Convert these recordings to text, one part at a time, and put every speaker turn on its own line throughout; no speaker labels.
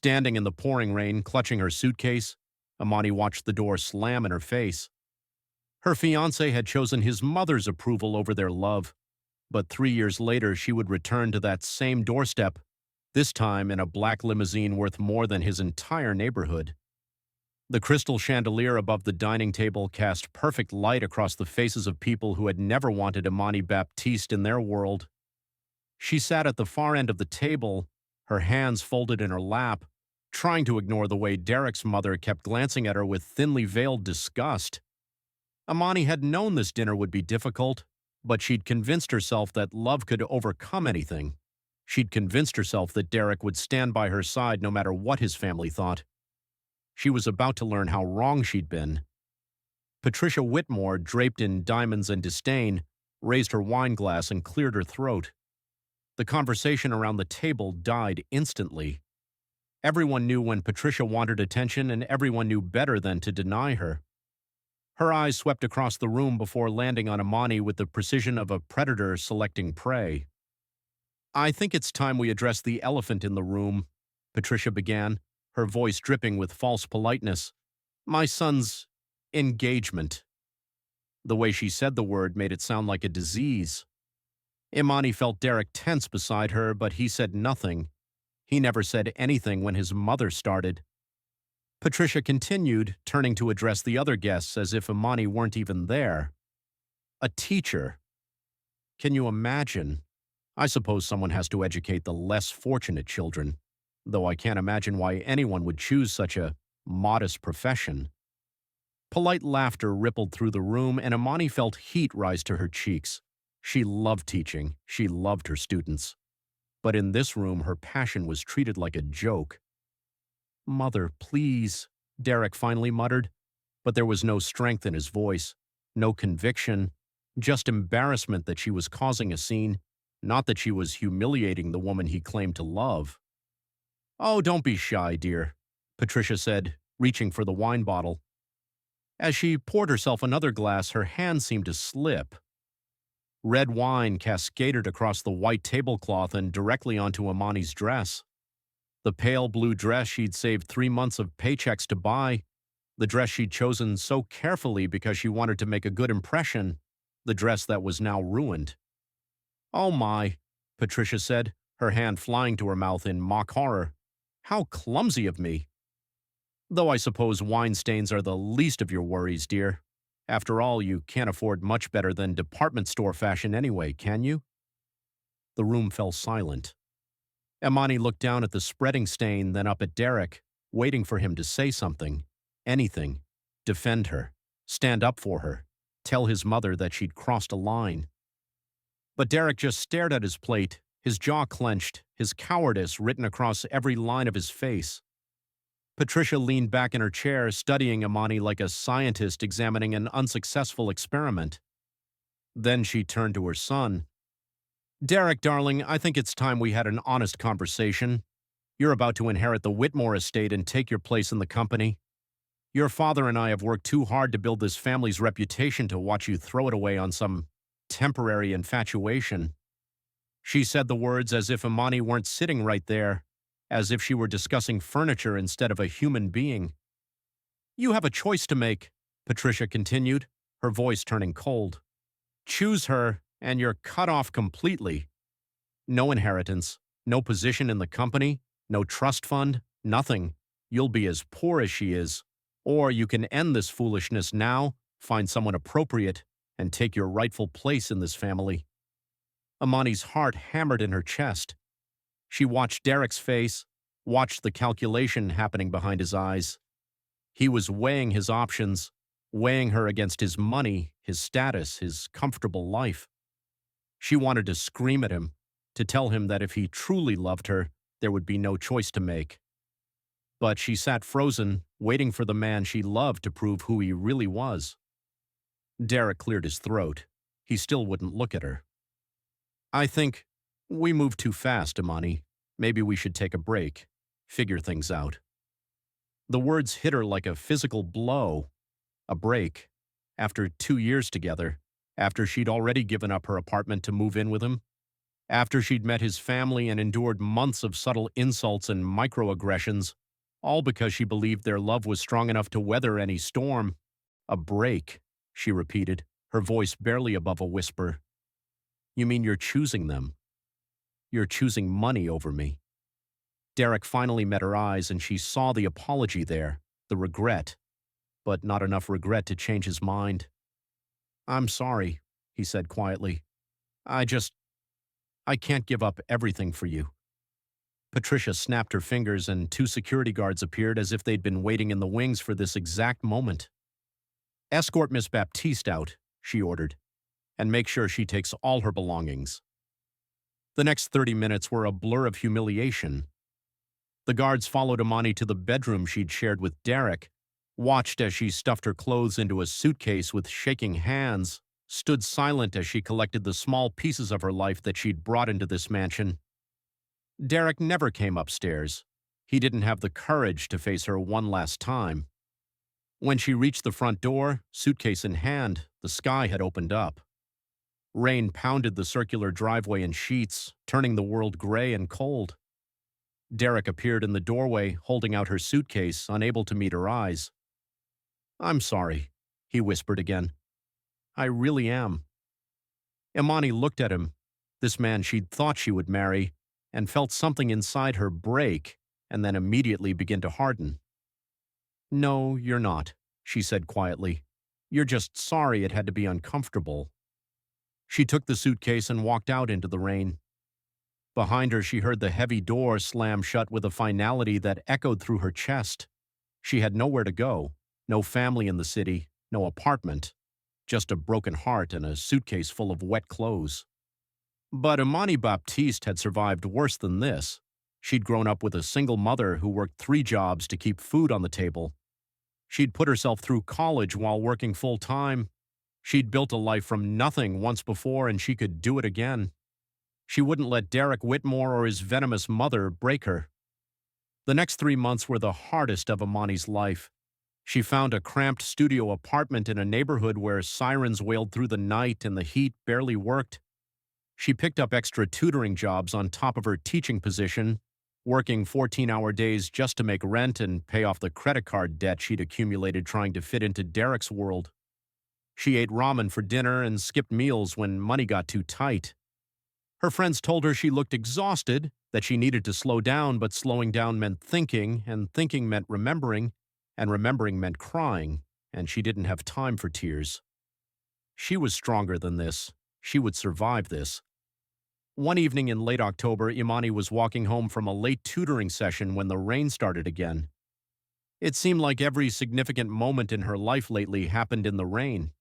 Standing in the pouring rain, clutching her suitcase, Imani watched the door slam in her face. Her fiancé had chosen his mother's approval over their love, but 3 years later she would return to that same doorstep, this time in a black limousine worth more than his entire neighborhood. The crystal chandelier above the dining table cast perfect light across the faces of people who had never wanted Imani Baptiste in their world. She sat at the far end of the table, her hands folded in her lap, trying to ignore the way Derek's mother kept glancing at her with thinly veiled disgust. Imani had known this dinner would be difficult, but she'd convinced herself that love could overcome anything. She'd convinced herself that Derek would stand by her side no matter what his family thought. She was about to learn how wrong she'd been. Patricia Whitmore, draped in diamonds and disdain, raised her wine glass and cleared her throat. The conversation around the table died instantly. Everyone knew when Patricia wanted attention, and everyone knew better than to deny her. Her eyes swept across the room before landing on Imani with the precision of a predator selecting prey. "I think it's time we address the elephant in the room," Patricia began, her voice dripping with false politeness. "My son's engagement." The way she said the word made it sound like a disease. Imani felt Derek tense beside her, but he said nothing. He never said anything when his mother started. Patricia continued, turning to address the other guests as if Imani weren't even there. "A teacher. Can you imagine? I suppose someone has to educate the less fortunate children, though I can't imagine why anyone would choose such a modest profession." Polite laughter rippled through the room, and Imani felt heat rise to her cheeks. She loved teaching. She loved her students. But in this room, her passion was treated like a joke. "Mother, please," Derek finally muttered, but there was no strength in his voice, no conviction, just embarrassment that she was causing a scene, not that she was humiliating the woman he claimed to love. "Oh, don't be shy, dear," Patricia said, reaching for the wine bottle. As she poured herself another glass, her hand seemed to slip. Red wine cascaded across the white tablecloth and directly onto Imani's dress. The pale blue dress she'd saved 3 months of paychecks to buy, the dress she'd chosen so carefully because she wanted to make a good impression, the dress that was now ruined. "Oh my," Patricia said, her hand flying to her mouth in mock horror. "How clumsy of me. Though I suppose wine stains are the least of your worries, dear. After all, you can't afford much better than department store fashion anyway, can you?" The room fell silent. Imani looked down at the spreading stain, then up at Derek, waiting for him to say something, anything, defend her, stand up for her, tell his mother that she'd crossed a line. But Derek just stared at his plate, his jaw clenched, his cowardice written across every line of his face. Patricia leaned back in her chair, studying Imani like a scientist examining an unsuccessful experiment. Then she turned to her son. "Derek, darling, I think it's time we had an honest conversation. You're about to inherit the Whitmore estate and take your place in the company. Your father and I have worked too hard to build this family's reputation to watch you throw it away on some temporary infatuation." She said the words as if Imani weren't sitting right there, as if she were discussing furniture instead of a human being. "You have a choice to make," Patricia continued, her voice turning cold. "Choose her, and you're cut off completely. No inheritance, no position in the company, no trust fund, nothing. You'll be as poor as she is. Or you can end this foolishness now, find someone appropriate, and take your rightful place in this family." Imani's heart hammered in her chest. She watched Derek's face, watched the calculation happening behind his eyes. He was weighing his options, weighing her against his money, his status, his comfortable life. She wanted to scream at him, to tell him that if he truly loved her, there would be no choice to make. But she sat frozen, waiting for the man she loved to prove who he really was. Derek cleared his throat. He still wouldn't look at her. "I think we moved too fast, Imani. Maybe we should take a break, figure things out." The words hit her like a physical blow. A break. After 2 years together, after she'd already given up her apartment to move in with him. After she'd met his family and endured months of subtle insults and microaggressions, all because she believed their love was strong enough to weather any storm. A break, she repeated, her voice barely above a whisper. You mean you're choosing them? You're choosing money over me. Derek finally met her eyes and she saw the apology there, the regret, but not enough regret to change his mind. I'm sorry, he said quietly. I can't give up everything for you. Patricia snapped her fingers and two security guards appeared as if they'd been waiting in the wings for this exact moment. Escort Miss Baptiste out, she ordered, and make sure she takes all her belongings. The next 30 minutes were a blur of humiliation. The guards followed Imani to the bedroom she'd shared with Derek, watched as she stuffed her clothes into a suitcase with shaking hands, stood silent as she collected the small pieces of her life that she'd brought into this mansion. Derek never came upstairs. He didn't have the courage to face her one last time. When she reached the front door, suitcase in hand, the sky had opened up. Rain pounded the circular driveway in sheets, turning the world gray and cold. Derek appeared in the doorway, holding out her suitcase, unable to meet her eyes. I'm sorry, he whispered again. I really am. Imani looked at him, this man she'd thought she would marry, and felt something inside her break and then immediately begin to harden. No, you're not, she said quietly. You're just sorry it had to be uncomfortable. She took the suitcase and walked out into the rain. Behind her, she heard the heavy door slam shut with a finality that echoed through her chest. She had nowhere to go, no family in the city, no apartment, just a broken heart and a suitcase full of wet clothes. But Imani Baptiste had survived worse than this. She'd grown up with a single mother who worked 3 jobs to keep food on the table. She'd put herself through college while working full-time. She'd built a life from nothing once before and she could do it again. She wouldn't let Derek Whitmore or his venomous mother break her. The next 3 months were the hardest of Imani's life. She found a cramped studio apartment in a neighborhood where sirens wailed through the night and the heat barely worked. She picked up extra tutoring jobs on top of her teaching position, working 14-hour days just to make rent and pay off the credit card debt she'd accumulated trying to fit into Derek's world. She ate ramen for dinner and skipped meals when money got too tight. Her friends told her she looked exhausted, that she needed to slow down, but slowing down meant thinking, and thinking meant remembering, and remembering meant crying, and she didn't have time for tears. She was stronger than this. She would survive this. One evening in late October, Imani was walking home from a late tutoring session when the rain started again. It seemed like every significant moment in her life lately happened in the rain.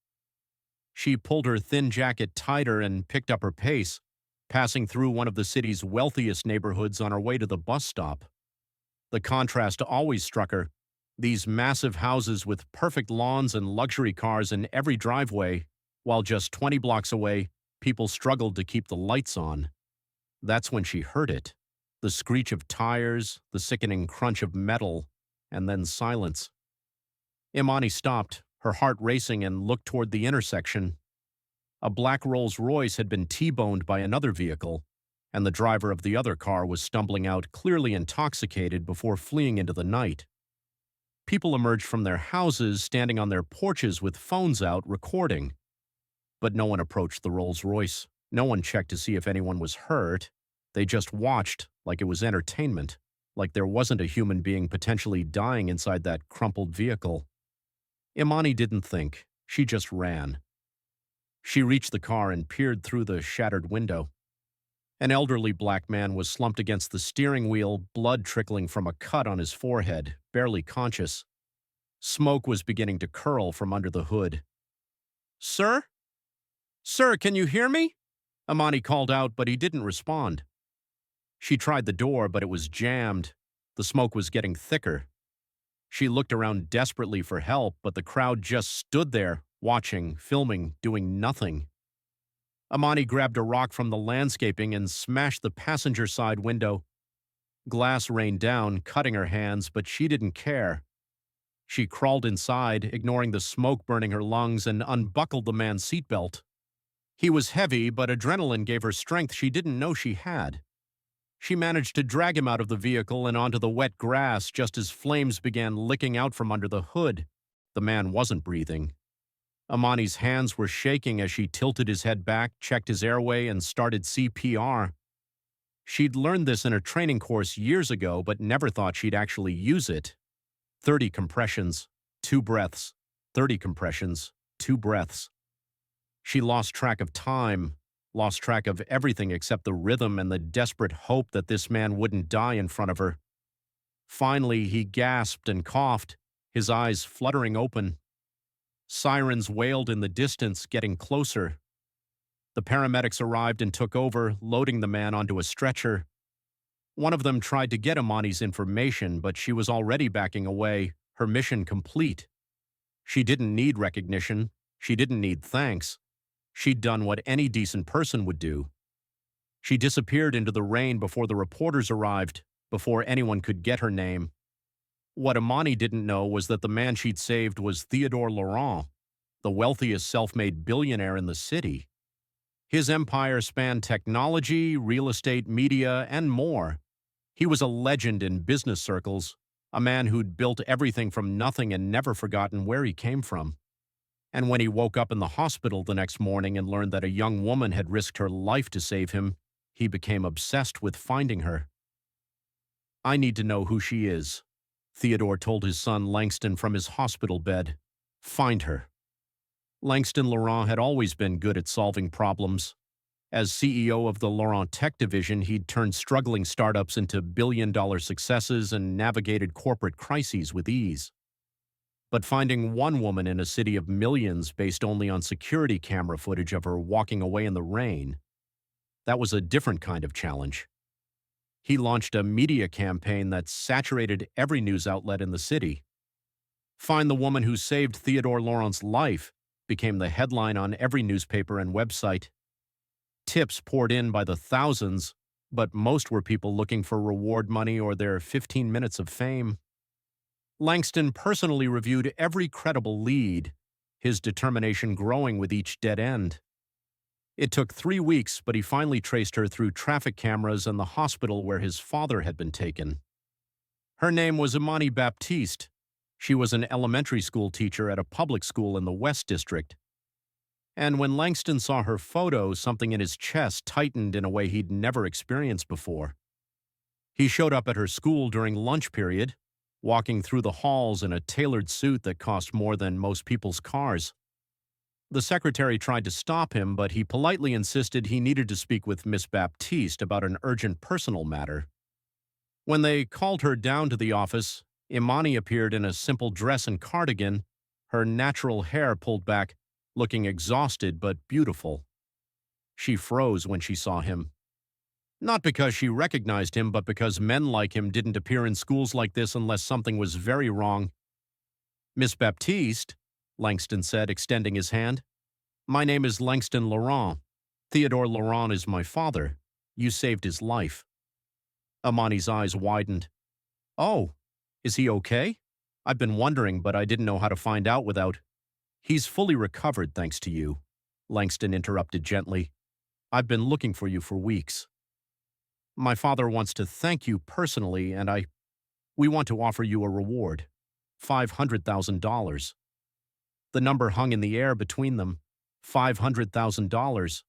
She pulled her thin jacket tighter and picked up her pace, passing through one of the city's wealthiest neighborhoods on her way to the bus stop. The contrast always struck her. These massive houses with perfect lawns and luxury cars in every driveway, while just 20 blocks away, people struggled to keep the lights on. That's when she heard it. The screech of tires, the sickening crunch of metal, and then silence. Imani stopped, her heart racing, and looked toward the intersection. A black Rolls-Royce had been T-boned by another vehicle, and the driver of the other car was stumbling out, clearly intoxicated, before fleeing into the night. People emerged from their houses, standing on their porches with phones out, recording. But no one approached the Rolls-Royce. No one checked to see if anyone was hurt. They just watched, like it was entertainment, like there wasn't a human being potentially dying inside that crumpled vehicle. Imani didn't think. She just ran. She reached the car and peered through the shattered window. An elderly black man was slumped against the steering wheel, blood trickling from a cut on his forehead, barely conscious. Smoke was beginning to curl from under the hood. "Sir? Sir, can you hear me?" Imani called out, but he didn't respond. She tried the door, but it was jammed. The smoke was getting thicker. She looked around desperately for help, but the crowd just stood there, watching, filming, doing nothing. Imani grabbed a rock from the landscaping and smashed the passenger side window. Glass rained down, cutting her hands, but she didn't care. She crawled inside, ignoring the smoke burning her lungs, and unbuckled the man's seatbelt. He was heavy, but adrenaline gave her strength she didn't know she had. She managed to drag him out of the vehicle and onto the wet grass just as flames began licking out from under the hood. The man wasn't breathing. Imani's hands were shaking as she tilted his head back, checked his airway, and started CPR. She'd learned this in a training course years ago, but never thought she'd actually use it. 30 compressions, 2 breaths. 30 compressions, 2 breaths. She lost track of time, lost track of everything except the rhythm and the desperate hope that this man wouldn't die in front of her. Finally, he gasped and coughed, his eyes fluttering open. Sirens wailed in the distance, getting closer. The paramedics arrived and took over, loading the man onto a stretcher. One of them tried to get Imani's information, but she was already backing away, her mission complete. She didn't need recognition. She didn't need thanks. She'd done what any decent person would do. She disappeared into the rain before the reporters arrived, before anyone could get her name. What Imani didn't know was that the man she'd saved was Theodore Laurent, the wealthiest self-made billionaire in the city. His empire spanned technology, real estate, media, and more. He was a legend in business circles, a man who'd built everything from nothing and never forgotten where he came from. And when he woke up in the hospital the next morning and learned that a young woman had risked her life to save him, he became obsessed with finding her. "I need to know who she is," Theodore told his son Langston from his hospital bed. "Find her." Langston Laurent had always been good at solving problems. As CEO of the Laurent Tech division, he'd turned struggling startups into billion-dollar successes and navigated corporate crises with ease. But finding one woman in a city of millions based only on security camera footage of her walking away in the rain, that was a different kind of challenge. He launched a media campaign that saturated every news outlet in the city. "Find the woman who saved Theodore Laurent's life" became the headline on every newspaper and website. Tips poured in by the thousands, but most were people looking for reward money or their 15 minutes of fame. Langston personally reviewed every credible lead, his determination growing with each dead end. It took 3 weeks, but he finally traced her through traffic cameras and the hospital where his father had been taken. Her name was Imani Baptiste. She was an elementary school teacher at a public school in the West District. And when Langston saw her photo, something in his chest tightened in a way he'd never experienced before. He showed up at her school during lunch period, walking through the halls in a tailored suit that cost more than most people's cars. The secretary tried to stop him, but he politely insisted he needed to speak with Miss Baptiste about an urgent personal matter. When they called her down to the office, Imani appeared in a simple dress and cardigan, her natural hair pulled back, looking exhausted but beautiful. She froze when she saw him. Not because she recognized him, but because men like him didn't appear in schools like this unless something was very wrong. "Miss Baptiste," Langston said, extending his hand. "My name is Langston Laurent. Theodore Laurent is my father. You saved his life." Imani's eyes widened. "Oh, is he okay? I've been wondering, but I didn't know how to find out without—" "He's fully recovered, thanks to you," Langston interrupted gently. "I've been looking for you for weeks. My father wants to thank you personally, and we want to offer you a reward. $500,000. The number hung in the air between them. $500,000.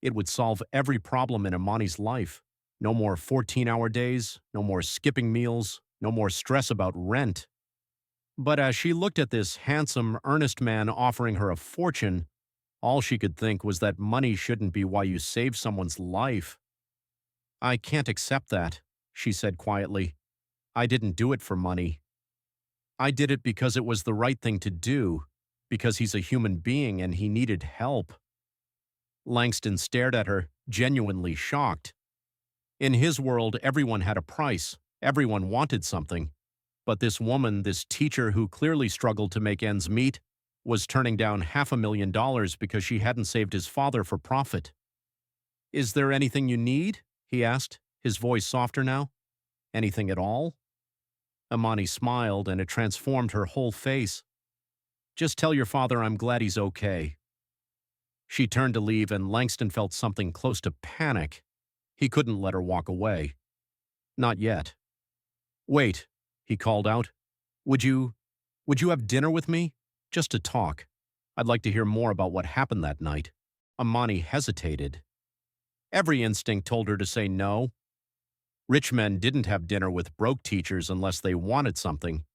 It would solve every problem in Imani's life. No more 14-hour days, no more skipping meals, no more stress about rent. But as she looked at this handsome, earnest man offering her a fortune, all she could think was that money shouldn't be why you save someone's life. "I can't accept that," she said quietly. "I didn't do it for money. I did it because it was the right thing to do, because he's a human being and he needed help." Langston stared at her, genuinely shocked. In his world, everyone had a price. Everyone wanted something. But this woman, this teacher who clearly struggled to make ends meet, was turning down $500,000 because she hadn't saved his father for profit. "Is there anything you need?" he asked, his voice softer now. "Anything at all?" Imani smiled, and it transformed her whole face. "Just tell your father I'm glad he's okay." She turned to leave, and Langston felt something close to panic. He couldn't let her walk away. Not yet. Wait, he called out. Would you, would you have dinner with me? Just to talk. I'd like to hear more about what happened that night. Imani hesitated. Every instinct told her to say no. Rich men didn't have dinner with broke teachers unless they wanted something.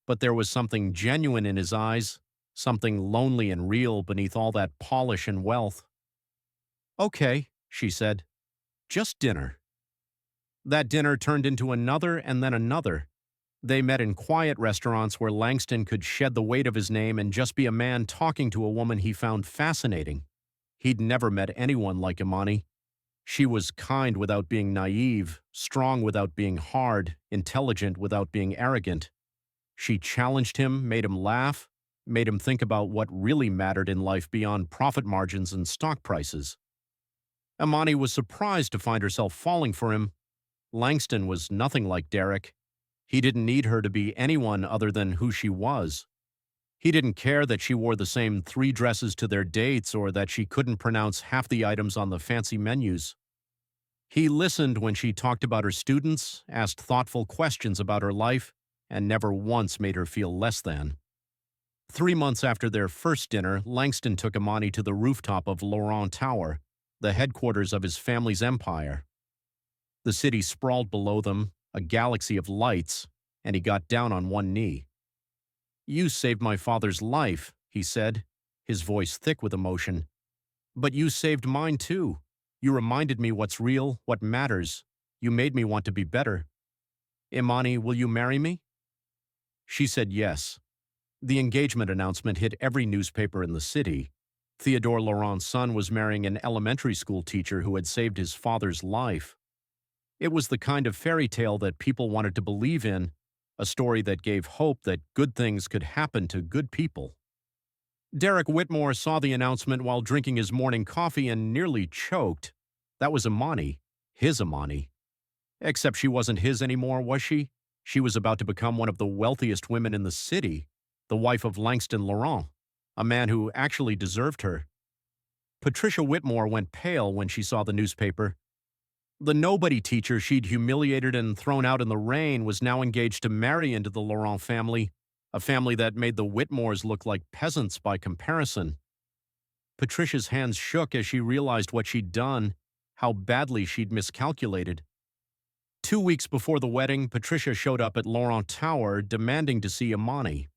But there was something genuine in his eyes, something lonely and real beneath all that polish and wealth. Okay, she said. Just dinner. That dinner turned into another and then another. They met in quiet restaurants where Langston could shed the weight of his name and just be a man talking to a woman he found fascinating. He'd never met anyone like Imani. She was kind without being naive, strong without being hard, intelligent without being arrogant. She challenged him, made him laugh, made him think about what really mattered in life beyond profit margins and stock prices. Imani was surprised to find herself falling for him. Langston was nothing like Derek. He didn't need her to be anyone other than who she was. He didn't care that she wore the same 3 dresses to their dates or that she couldn't pronounce half the items on the fancy menus. He listened when she talked about her students, asked thoughtful questions about her life, and never once made her feel less than. 3 months after their first dinner, Langston took Imani to the rooftop of Laurent Tower, the headquarters of his family's empire. The city sprawled below them, a galaxy of lights, and he got down on one knee. You saved my father's life, he said, his voice thick with emotion. But you saved mine too. You reminded me what's real, what matters. You made me want to be better. Imani, will you marry me? She said yes. The engagement announcement hit every newspaper in the city. Theodore Laurent's son was marrying an elementary school teacher who had saved his father's life. It was the kind of fairy tale that people wanted to believe in, a story that gave hope that good things could happen to good people. Derek Whitmore saw the announcement while drinking his morning coffee and nearly choked. That was Imani, his Imani. Except she wasn't his anymore, was she? She was about to become one of the wealthiest women in the city, the wife of Langston Laurent, a man who actually deserved her. Patricia Whitmore went pale when she saw the newspaper. The nobody teacher she'd humiliated and thrown out in the rain was now engaged to marry into the Laurent family, a family that made the Whitmores look like peasants by comparison. Patricia's hands shook as she realized what she'd done, how badly she'd miscalculated. 2 weeks before the wedding, Patricia showed up at Laurent Tower demanding to see Imani.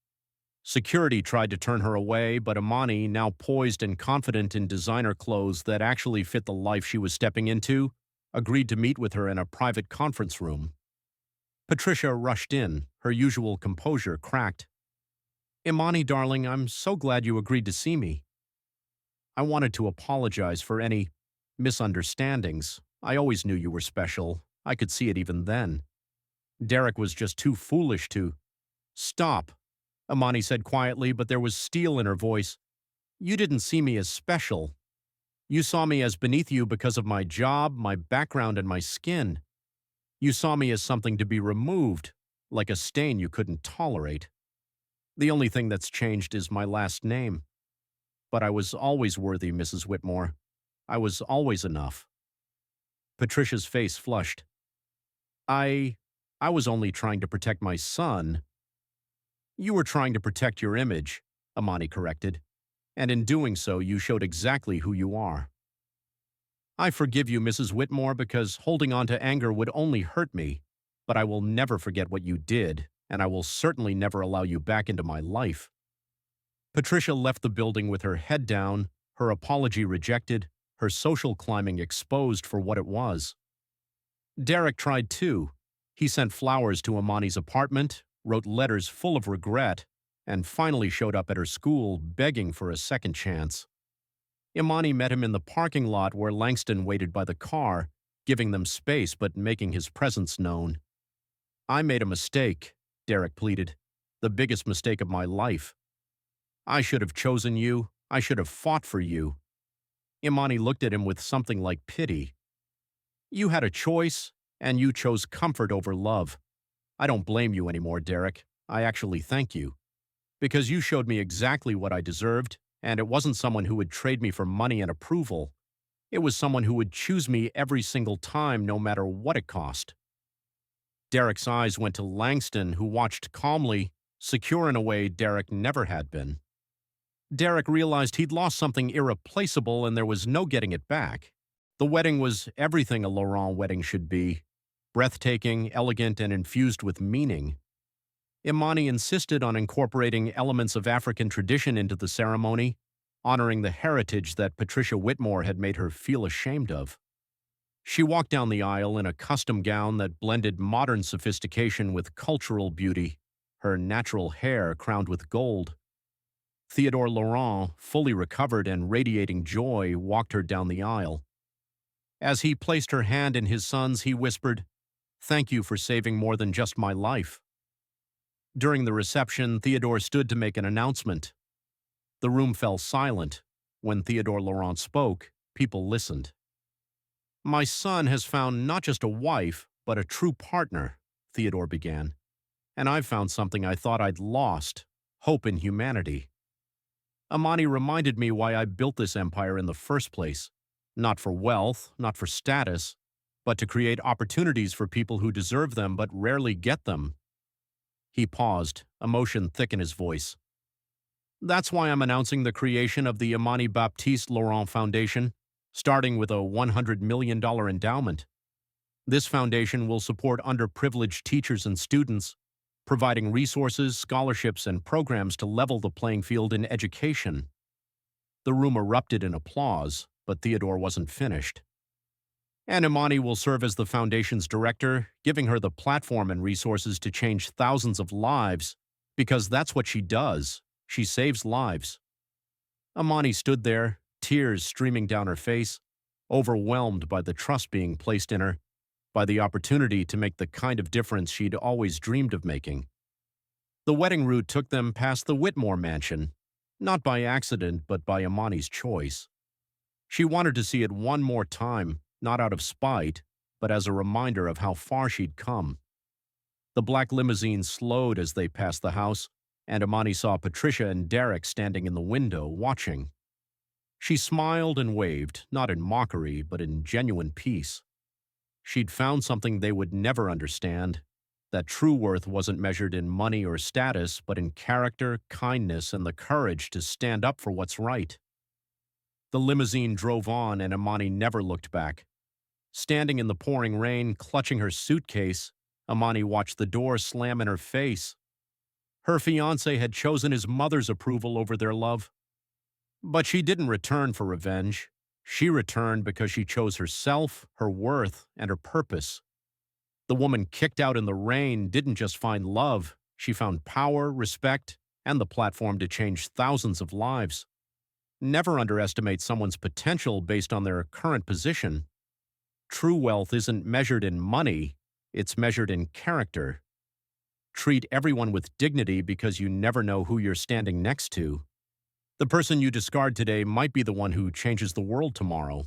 Security tried to turn her away, but Imani, now poised and confident in designer clothes that actually fit the life she was stepping into, agreed to meet with her in a private conference room. Patricia rushed in, her usual composure cracked. Imani, darling, I'm so glad you agreed to see me. I wanted to apologize for any misunderstandings. I always knew you were special. I could see it even then. Derek was just too foolish to. Stop, Imani said quietly, but there was steel in her voice. You didn't see me as special. You saw me as beneath you because of my job, my background, and my skin. You saw me as something to be removed, like a stain you couldn't tolerate. The only thing that's changed is my last name. But I was always worthy, Mrs. Whitmore. I was always enough. Patricia's face flushed. I was only trying to protect my son. You were trying to protect your image, Imani corrected. And in doing so, you showed exactly who you are. I forgive you, Mrs. Whitmore, because holding on to anger would only hurt me, but I will never forget what you did, and I will certainly never allow you back into my life. Patricia left the building with her head down, her apology rejected, her social climbing exposed for what it was. Derek tried too. He sent flowers to Imani's apartment, wrote letters full of regret, and finally showed up at her school begging for a second chance. Imani met him in the parking lot where Langston waited by the car, giving them space but making his presence known. I made a mistake, Derek pleaded, the biggest mistake of my life. I should have chosen you. I should have fought for you. Imani looked at him with something like pity. You had a choice, and you chose comfort over love. I don't blame you anymore, Derek. I actually thank you. Because you showed me exactly what I deserved, And it wasn't someone who would trade me for money and approval. It was someone who would choose me every single time, no matter what it cost. Derek's eyes went to Langston, who watched calmly, secure in a way Derek never had been. Derek realized he'd lost something irreplaceable and there was no getting it back. The wedding was everything a Laurent wedding should be: breathtaking, elegant, and infused with meaning. Imani insisted on incorporating elements of African tradition into the ceremony, honoring the heritage that Patricia Whitmore had made her feel ashamed of. She walked down the aisle in a custom gown that blended modern sophistication with cultural beauty, her natural hair crowned with gold. Theodore Laurent, fully recovered and radiating joy, walked her down the aisle. As he placed her hand in his son's, he whispered, "Thank you for saving more than just my life." During the reception, Theodore stood to make an announcement. The room fell silent. When Theodore Laurent spoke, people listened. "My son has found not just a wife, but a true partner," Theodore began. "And I've found something I thought I'd lost: hope in humanity. Imani reminded me why I built this empire in the first place. Not for wealth, not for status, but to create opportunities for people who deserve them but rarely get them." He paused, emotion thick in his voice. "That's why I'm announcing the creation of the Imani Baptiste Laurent Foundation, starting with a $100 million endowment. This foundation will support underprivileged teachers and students, providing resources, scholarships, and programs to level the playing field in education." The room erupted in applause, but Theodore wasn't finished. "And Imani will serve as the foundation's director, giving her the platform and resources to change thousands of lives, because that's what she does. She saves lives." Imani stood there, tears streaming down her face, overwhelmed by the trust being placed in her, by the opportunity to make the kind of difference she'd always dreamed of making. The wedding route took them past the Whitmore mansion, not by accident but by Imani's choice. She wanted to see it one more time, not out of spite, but as a reminder of how far she'd come. The black limousine slowed as they passed the house, and Imani saw Patricia and Derek standing in the window, watching. She smiled and waved, not in mockery, but in genuine peace. She'd found something they would never understand: that true worth wasn't measured in money or status, but in character, kindness, and the courage to stand up for what's right. The limousine drove on, and Imani never looked back. Standing in the pouring rain, clutching her suitcase, Imani watched the door slam in her face. Her fiancé had chosen his mother's approval over their love. But she didn't return for revenge. She returned because she chose herself, her worth, and her purpose. The woman kicked out in the rain didn't just find love, she found power, respect, and the platform to change thousands of lives. Never underestimate someone's potential based on their current position. True wealth isn't measured in money, it's measured in character. Treat everyone with dignity because you never know who you're standing next to. The person you discard today might be the one who changes the world tomorrow.